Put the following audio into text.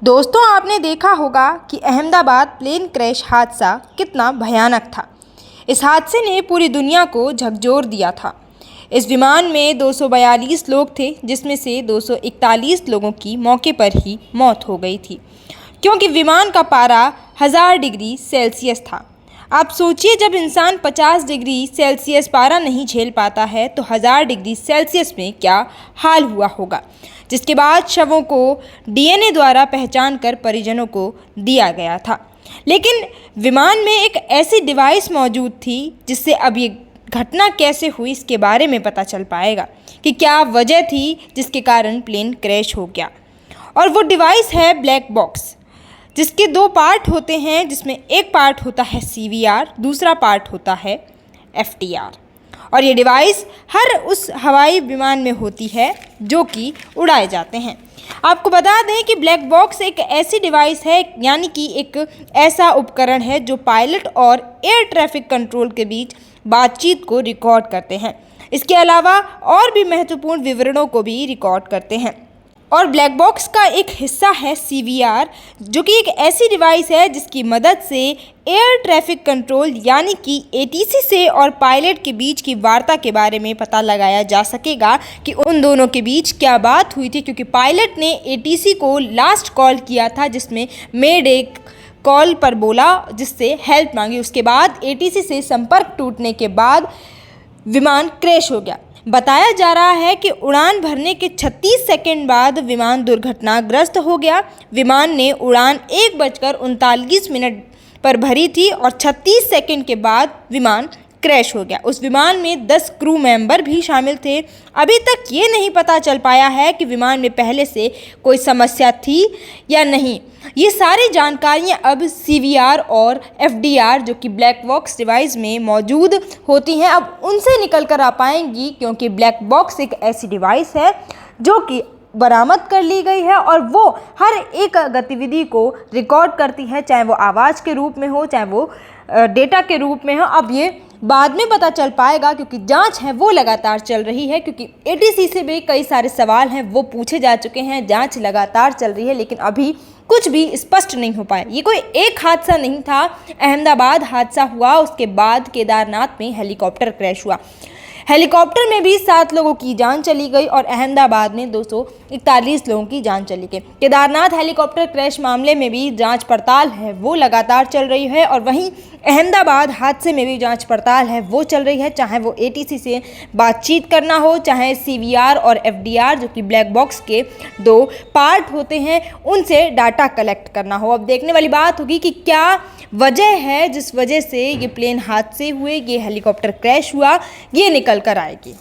दोस्तों, आपने देखा होगा कि अहमदाबाद प्लेन क्रैश हादसा कितना भयानक था। इस हादसे ने पूरी दुनिया को झकझोर दिया था। इस विमान में 242 लोग थे, जिसमें से 241 लोगों की मौके पर ही मौत हो गई थी, क्योंकि विमान का पारा 1000 डिग्री सेल्सियस था। आप सोचिए, जब इंसान 50 डिग्री सेल्सियस पारा नहीं झेल पाता है तो 1000 डिग्री सेल्सियस में क्या हाल हुआ होगा। जिसके बाद शवों को डीएनए द्वारा पहचान कर परिजनों को दिया गया था। लेकिन विमान में एक ऐसी डिवाइस मौजूद थी जिससे अब ये घटना कैसे हुई इसके बारे में पता चल पाएगा कि क्या वजह थी जिसके कारण प्लेन क्रैश हो गया। और वो डिवाइस है ब्लैक बॉक्स, जिसके दो पार्ट होते हैं, जिसमें एक पार्ट होता है सीवीआर, दूसरा पार्ट होता है एफटीआर। और ये डिवाइस हर उस हवाई विमान में होती है जो कि उड़ाए जाते हैं। आपको बता दें कि ब्लैक बॉक्स एक ऐसी डिवाइस है, यानी कि एक ऐसा उपकरण है जो पायलट और एयर ट्रैफिक कंट्रोल के बीच बातचीत को रिकॉर्ड करते हैं। इसके अलावा और भी महत्वपूर्ण विवरणों को भी रिकॉर्ड करते हैं। और ब्लैक बॉक्स का एक हिस्सा है सीवीआर, जो कि एक ऐसी डिवाइस है जिसकी मदद से एयर ट्रैफिक कंट्रोल यानी कि एटीसी से और पायलट के बीच की वार्ता के बारे में पता लगाया जा सकेगा कि उन दोनों के बीच क्या बात हुई थी, क्योंकि पायलट ने एटीसी को लास्ट कॉल किया था, जिसमें मेड एक कॉल पर बोला, जिससे हेल्प मांगी। उसके बाद एटीसी से संपर्क टूटने के बाद विमान क्रैश हो गया। बताया जा रहा है कि उड़ान भरने के 36 सेकंड बाद विमान दुर्घटनाग्रस्त हो गया। विमान ने उड़ान 1:39 पर भरी थी और 36 सेकंड के बाद विमान क्रैश हो गया। उस विमान में 10 क्रू मेंबर भी शामिल थे। अभी तक ये नहीं पता चल पाया है कि विमान में पहले से कोई समस्या थी या नहीं। ये सारी जानकारियाँ अब सीवीआर और एफडीआर, जो कि ब्लैक बॉक्स डिवाइस में मौजूद होती हैं, अब उनसे निकल कर आ पाएंगी, क्योंकि ब्लैक बॉक्स एक ऐसी डिवाइस है जो कि बरामद कर ली गई है और वो हर एक गतिविधि को रिकॉर्ड करती है, चाहे वो आवाज़ के रूप में हो, चाहे वो डेटा के रूप में हो। अब ये बाद में पता चल पाएगा, क्योंकि जांच है वो लगातार चल रही है, क्योंकि एटीसी से भी कई सारे सवाल हैं वो पूछे जा चुके हैं। जांच लगातार चल रही है, लेकिन अभी कुछ भी स्पष्ट नहीं हो पाया। ये कोई एक हादसा नहीं था। अहमदाबाद हादसा हुआ, उसके बाद केदारनाथ में हेलीकॉप्टर क्रैश हुआ। हेलीकॉप्टर में भी 7 लोगों की जान चली गई और अहमदाबाद में 241 लोगों की जान चली गई। केदारनाथ हेलीकॉप्टर क्रैश मामले में भी जांच पड़ताल है वो लगातार चल रही है, और वहीं अहमदाबाद हादसे में भी जांच पड़ताल है वो चल रही है, चाहे वो एटीसी से बातचीत करना हो, चाहे सीवीआर और एफडीआर, जो कि ब्लैक बॉक्स के 2 पार्ट होते हैं, उनसे डाटा कलेक्ट करना हो। अब देखने वाली बात होगी कि क्या वजह है जिस वजह से ये प्लेन हादसे हुए, ये हेलीकॉप्टर क्रैश हुआ, ये निकल कर आएगी।